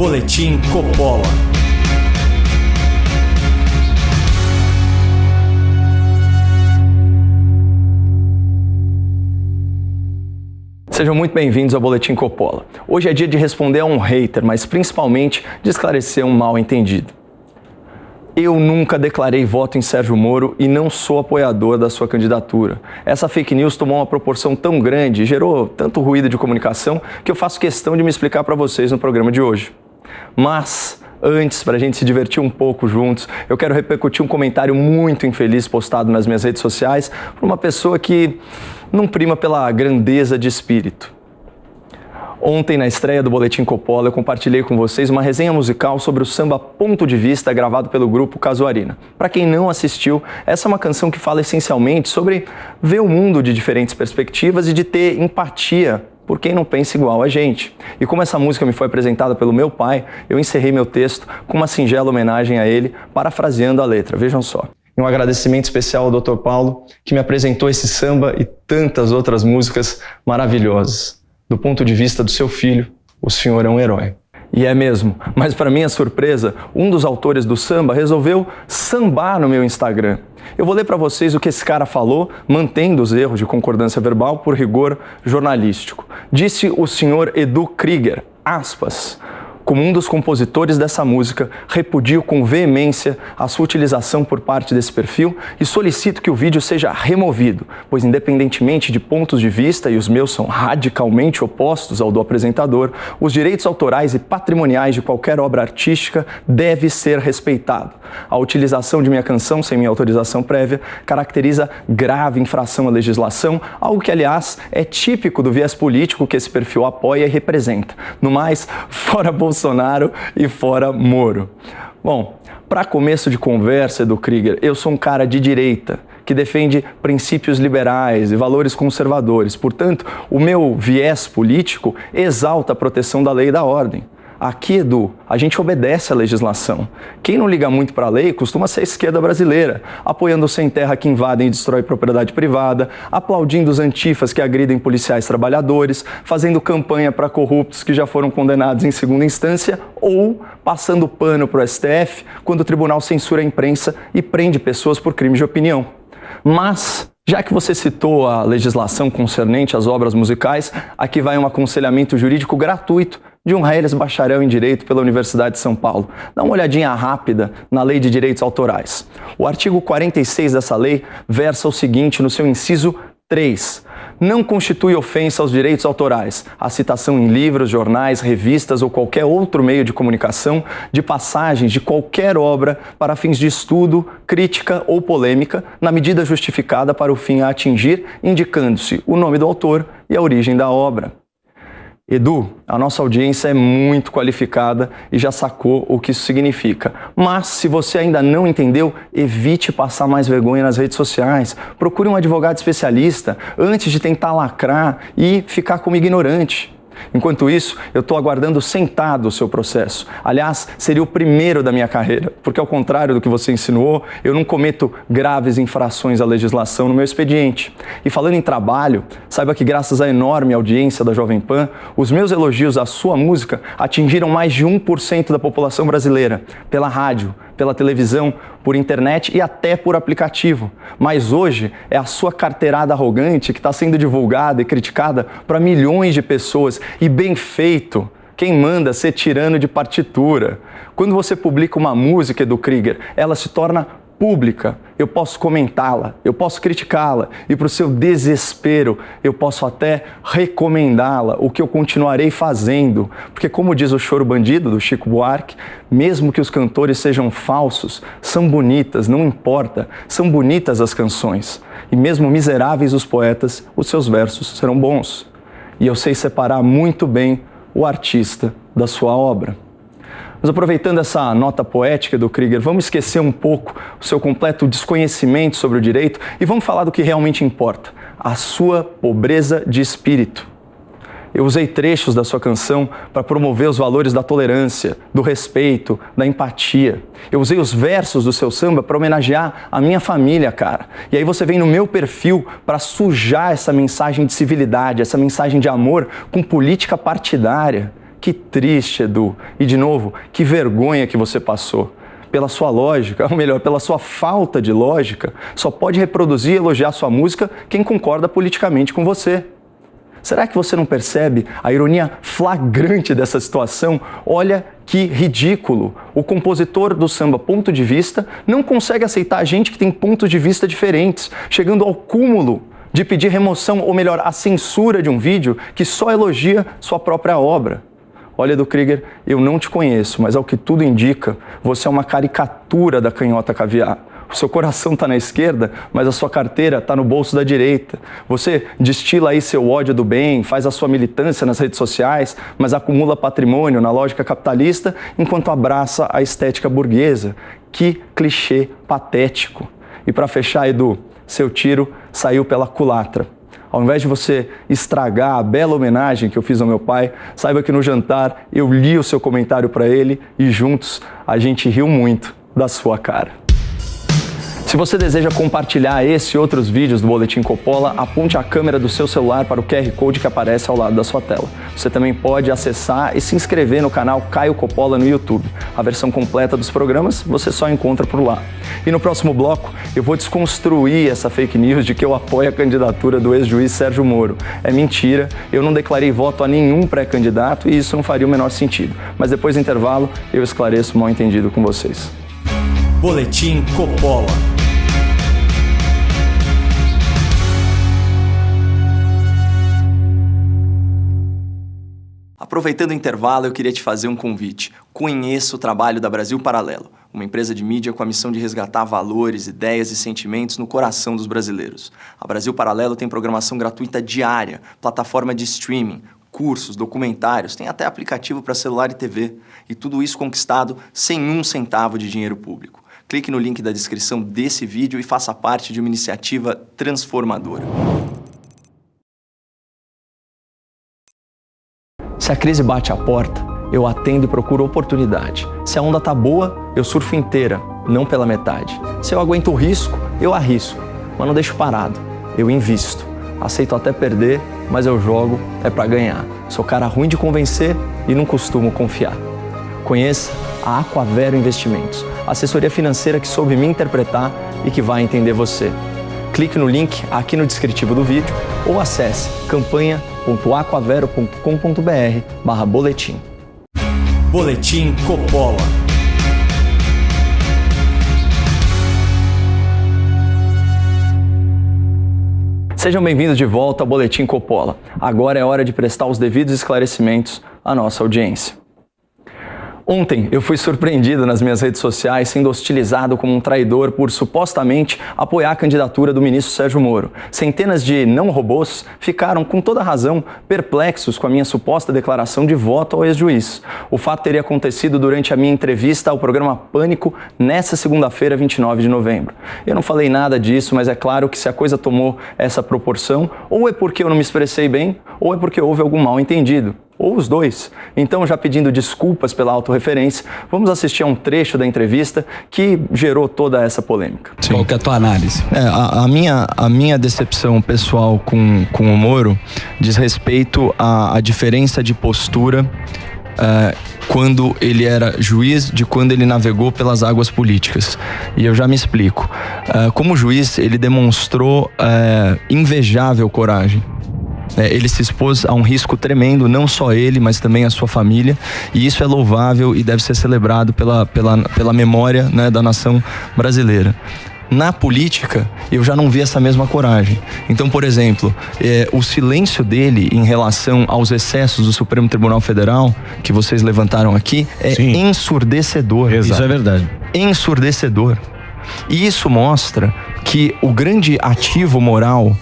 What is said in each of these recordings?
Boletim Coppola. Sejam muito bem-vindos ao Boletim Coppola. Hoje é dia de responder a um hater, mas principalmente de esclarecer um mal-entendido. Eu nunca declarei voto em Sérgio Moro e não sou apoiador da sua candidatura. Essa fake news tomou uma proporção tão grande e gerou tanto ruído de comunicação que eu faço questão de me explicar para vocês no programa de hoje. Mas antes, para a gente se divertir um pouco juntos, eu quero repercutir um comentário muito infeliz postado nas minhas redes sociais por uma pessoa que não prima pela grandeza de espírito. Ontem, na estreia do Boletim Coppola, eu compartilhei com vocês uma resenha musical sobre o samba Ponto de Vista, gravado pelo grupo Casuarina. Para quem não assistiu, essa é uma canção que fala essencialmente sobre ver o mundo de diferentes perspectivas e de ter empatia por quem não pensa igual a gente. E como essa música me foi apresentada pelo meu pai, eu encerrei meu texto com uma singela homenagem a ele, parafraseando a letra. Vejam só. Um agradecimento especial ao Dr. Paulo, que me apresentou esse samba e tantas outras músicas maravilhosas. Do ponto de vista do seu filho, o senhor é um herói. E é mesmo, mas para minha surpresa, um dos autores do samba resolveu sambar no meu Instagram. Eu vou ler para vocês o que esse cara falou, mantendo os erros de concordância verbal por rigor jornalístico. Disse o senhor Edu Krieger, aspas, como um dos compositores dessa música, repudio com veemência a sua utilização por parte desse perfil e solicito que o vídeo seja removido, pois independentemente de pontos de vista, e os meus são radicalmente opostos ao do apresentador, os direitos autorais e patrimoniais de qualquer obra artística deve ser respeitado. A utilização de minha canção sem minha autorização prévia caracteriza grave infração à legislação, algo que, aliás, é típico do viés político que esse perfil apoia e representa. No mais, fora Bolsonaro e fora Moro. Bom, para começo de conversa, Edu Krieger, eu sou um cara de direita, que defende princípios liberais e valores conservadores. Portanto, o meu viés político exalta a proteção da lei e da ordem. Aqui, Edu, a gente obedece à legislação. Quem não liga muito para a lei costuma ser a esquerda brasileira, apoiando os sem terra que invadem e destroem propriedade privada, aplaudindo os antifas que agridem policiais trabalhadores, fazendo campanha para corruptos que já foram condenados em segunda instância ou passando pano para o STF quando o tribunal censura a imprensa e prende pessoas por crimes de opinião. Mas, já que você citou a legislação concernente às obras musicais, aqui vai um aconselhamento jurídico gratuito de um Reles bacharel em Direito pela Universidade de São Paulo. Dá uma olhadinha rápida na Lei de Direitos Autorais. O artigo 46 dessa lei versa o seguinte no seu inciso 3. Não constitui ofensa aos direitos autorais a citação em livros, jornais, revistas ou qualquer outro meio de comunicação de passagens de qualquer obra para fins de estudo, crítica ou polêmica, na medida justificada para o fim a atingir, indicando-se o nome do autor e a origem da obra. Edu, a nossa audiência é muito qualificada e já sacou o que isso significa. Mas, se você ainda não entendeu, evite passar mais vergonha nas redes sociais. Procure um advogado especialista antes de tentar lacrar e ficar como ignorante. Enquanto isso, eu estou aguardando sentado o seu processo. Aliás, seria o primeiro da minha carreira, porque ao contrário do que você insinuou, eu não cometo graves infrações à legislação no meu expediente. E falando em trabalho, saiba que graças à enorme audiência da Jovem Pan, os meus elogios à sua música atingiram mais de 1% da população brasileira, pela rádio, pela televisão, por internet e até por aplicativo. Mas hoje é a sua carteirada arrogante que está sendo divulgada e criticada para milhões de pessoas. E bem feito, quem manda ser tirano de partitura. Quando você publica uma música, Edu Krieger, ela se torna pública. Eu posso comentá-la, eu posso criticá-la e para o seu desespero eu posso até recomendá-la, o que eu continuarei fazendo. Porque como diz o Choro Bandido, do Chico Buarque, mesmo que os cantores sejam falsos, são bonitas, não importa, são bonitas as canções. E mesmo miseráveis os poetas, os seus versos serão bons. E eu sei separar muito bem o artista da sua obra. Mas aproveitando essa nota poética do Krieger, vamos esquecer um pouco o seu completo desconhecimento sobre o direito e vamos falar do que realmente importa, a sua pobreza de espírito. Eu usei trechos da sua canção para promover os valores da tolerância, do respeito, da empatia. Eu usei os versos do seu samba para homenagear a minha família, cara. E aí você vem no meu perfil para sujar essa mensagem de civilidade, essa mensagem de amor com política partidária. Que triste, Edu. E de novo, que vergonha que você passou. Pela sua lógica, ou melhor, pela sua falta de lógica, só pode reproduzir e elogiar sua música quem concorda politicamente com você. Será que você não percebe a ironia flagrante dessa situação? Olha que ridículo. O compositor do samba Ponto de Vista não consegue aceitar gente que tem pontos de vista diferentes, chegando ao cúmulo de pedir remoção, ou melhor, a censura de um vídeo que só elogia sua própria obra. Olha, Edu Krieger, eu não te conheço, mas ao que tudo indica, você é uma caricatura da canhota caviar. O seu coração está na esquerda, mas a sua carteira está no bolso da direita. Você destila aí seu ódio do bem, faz a sua militância nas redes sociais, mas acumula patrimônio na lógica capitalista, enquanto abraça a estética burguesa. Que clichê patético. E para fechar, Edu, seu tiro saiu pela culatra. Ao invés de você estragar a bela homenagem que eu fiz ao meu pai, saiba que no jantar eu li o seu comentário para ele e juntos a gente riu muito da sua cara. Se você deseja compartilhar esse e outros vídeos do Boletim Coppola, aponte a câmera do seu celular para o QR Code que aparece ao lado da sua tela. Você também pode acessar e se inscrever no canal Caio Coppola no YouTube. A versão completa dos programas você só encontra por lá. E no próximo bloco, eu vou desconstruir essa fake news de que eu apoio a candidatura do ex-juiz Sérgio Moro. É mentira, eu não declarei voto a nenhum pré-candidato e isso não faria o menor sentido. Mas depois do intervalo, eu esclareço o mal-entendido com vocês. Boletim Coppola. Aproveitando o intervalo, eu queria te fazer um convite. Conheça o trabalho da Brasil Paralelo, uma empresa de mídia com a missão de resgatar valores, ideias e sentimentos no coração dos brasileiros. A Brasil Paralelo tem programação gratuita diária, plataforma de streaming, cursos, documentários, tem até aplicativo para celular e TV. E tudo isso conquistado sem um centavo de dinheiro público. Clique no link da descrição desse vídeo e faça parte de uma iniciativa transformadora. Se a crise bate à porta, eu atendo e procuro oportunidade. Se a onda tá boa, eu surfo inteira, não pela metade. Se eu aguento o risco, eu arrisco, mas não deixo parado, eu invisto. Aceito até perder, mas eu jogo é pra ganhar. Sou cara ruim de convencer e não costumo confiar. Conheça a Aquavero Investimentos, assessoria financeira que soube me interpretar e que vai entender você. Clique no link aqui no descritivo do vídeo ou acesse campanha.aquavero.com.br/boletim. Boletim Coppola. Sejam bem-vindos de volta ao Boletim Coppola. Agora é hora de prestar os devidos esclarecimentos à nossa audiência. Ontem eu fui surpreendido nas minhas redes sociais sendo hostilizado como um traidor por supostamente apoiar a candidatura do ministro Sérgio Moro. Centenas de não-robôs ficaram, com toda razão, perplexos com a minha suposta declaração de voto ao ex-juiz. O fato teria acontecido durante a minha entrevista ao programa Pânico nesta segunda-feira, 29 de novembro. Eu não falei nada disso, mas é claro que se a coisa tomou essa proporção, ou é porque eu não me expressei bem, ou é porque houve algum mal-entendido. Ou os dois. Então, já pedindo desculpas pela autorreferência, vamos assistir a um trecho da entrevista que gerou toda essa polêmica. Sim. Qual que é a tua análise? A minha decepção pessoal com o Moro diz respeito à diferença de postura quando ele era juiz de quando ele navegou pelas águas políticas. E eu já me explico. Como juiz, ele demonstrou invejável coragem. Ele se expôs a um risco tremendo, não só ele, mas também a sua família, e isso é louvável e deve ser celebrado pela memória, né, da nação brasileira. Na política, eu já não vi essa mesma coragem. Então, por exemplo, o silêncio dele em relação aos excessos do Supremo Tribunal Federal, que vocês levantaram aqui, é Sim. ensurdecedor. Exato. Isso é verdade. Ensurdecedor. E isso mostra que o grande ativo moral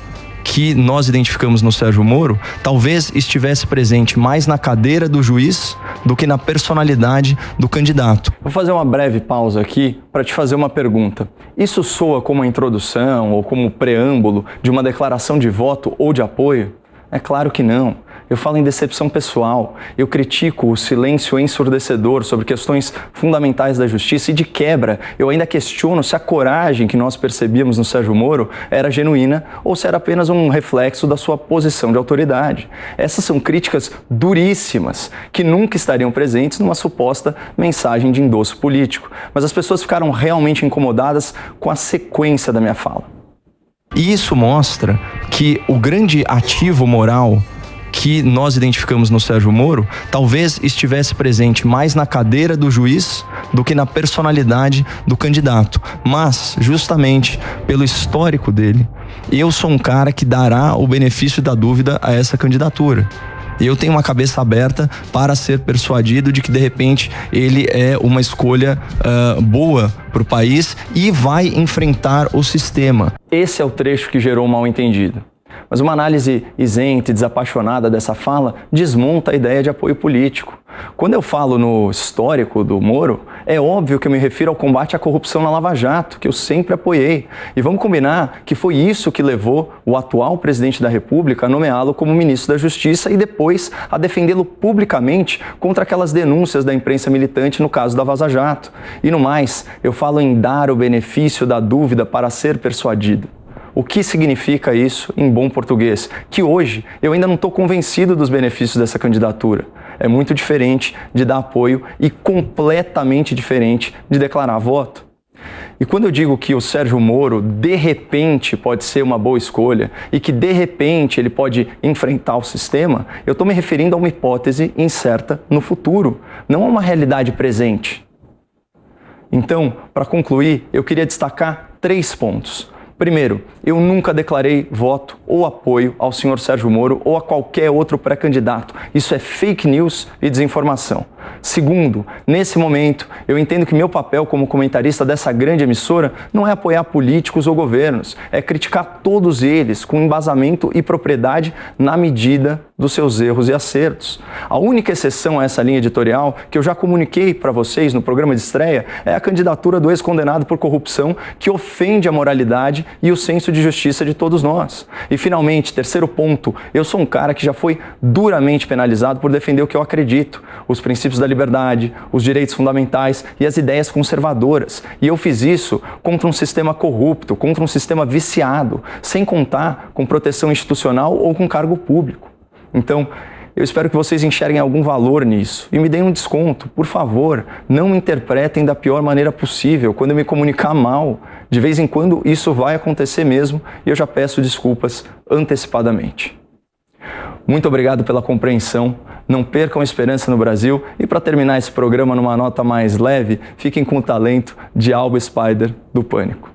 que nós identificamos no Sérgio Moro, talvez estivesse presente mais na cadeira do juiz do que na personalidade do candidato. Vou fazer uma breve pausa aqui para te fazer uma pergunta. Isso soa como a introdução ou como preâmbulo de uma declaração de voto ou de apoio? É claro que não. eu falo em decepção pessoal, eu critico o silêncio ensurdecedor sobre questões fundamentais da justiça e, de quebra, eu ainda questiono se a coragem que nós percebíamos no Sérgio Moro era genuína ou se era apenas um reflexo da sua posição de autoridade. Essas são críticas duríssimas que nunca estariam presentes numa suposta mensagem de endosso político, mas as pessoas ficaram realmente incomodadas com a sequência da minha fala. E isso mostra que o grande ativo moral que nós identificamos no Sérgio Moro talvez estivesse presente mais na cadeira do juiz do que na personalidade do candidato. Mas, justamente pelo histórico dele, eu sou um cara que dará o benefício da dúvida a essa candidatura. Eu tenho uma cabeça aberta para ser persuadido de que, de repente, ele é uma escolha boa para o país e vai enfrentar o sistema. Esse é o trecho que gerou o mal-entendido. Mas uma análise isenta e desapaixonada dessa fala desmonta a ideia de apoio político. Quando eu falo no histórico do Moro, é óbvio que eu me refiro ao combate à corrupção na Lava Jato, que eu sempre apoiei. E vamos combinar que foi isso que levou o atual presidente da República a nomeá-lo como ministro da Justiça e depois a defendê-lo publicamente contra aquelas denúncias da imprensa militante no caso da Vaza Jato. E no mais, eu falo em dar o benefício da dúvida para ser persuadido. O que significa isso em bom português? Que hoje eu ainda não estou convencido dos benefícios dessa candidatura. É muito diferente de dar apoio e completamente diferente de declarar voto. E quando eu digo que o Sérgio Moro, de repente, pode ser uma boa escolha e que, de repente, ele pode enfrentar o sistema, eu estou me referindo a uma hipótese incerta no futuro, não a uma realidade presente. Então, para concluir, eu queria destacar 3 pontos. Primeiro, eu nunca declarei voto ou apoio ao senhor Sérgio Moro ou a qualquer outro pré-candidato. Isso é fake news e desinformação. Segundo, nesse momento, eu entendo que meu papel como comentarista dessa grande emissora não é apoiar políticos ou governos, é criticar todos eles com embasamento e propriedade na medida dos seus erros e acertos. A única exceção a essa linha editorial, que eu já comuniquei para vocês no programa de estreia, é a candidatura do ex-condenado por corrupção, que ofende a moralidade e o senso de justiça de todos nós. E finalmente, terceiro ponto, eu sou um cara que já foi duramente penalizado por defender o que eu acredito, os princípios da liberdade, os direitos fundamentais e as ideias conservadoras. E eu fiz isso contra um sistema corrupto, contra um sistema viciado, sem contar com proteção institucional ou com cargo público. Então, eu espero que vocês enxerguem algum valor nisso e me deem um desconto. Por favor, não me interpretem da pior maneira possível quando eu me comunicar mal. De vez em quando isso vai acontecer mesmo e eu já peço desculpas antecipadamente. Muito obrigado pela compreensão. Não percam a esperança no Brasil. E para terminar esse programa numa nota mais leve, fiquem com o talento de Alba Spider, do Pânico.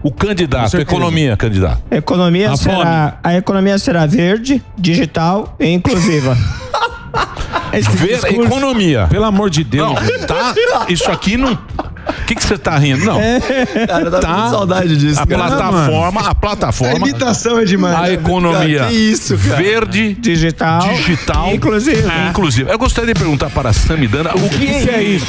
O candidato, economia, candidato. A economia será verde, digital e inclusiva. Economia. Pelo amor de Deus. Não, tá? Isso aqui não... O que você tá rindo? Não. Cara, dá muita saudade disso, A plataforma. A imitação é demais. A economia. Que isso, cara? Verde, digital e inclusiva. Eu gostaria de perguntar para a Samidana o que é isso?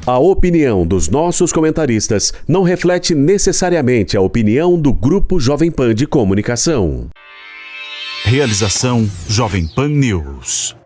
A opinião dos nossos comentaristas não reflete necessariamente a opinião do Grupo Jovem Pan de Comunicação. Realização Jovem Pan News.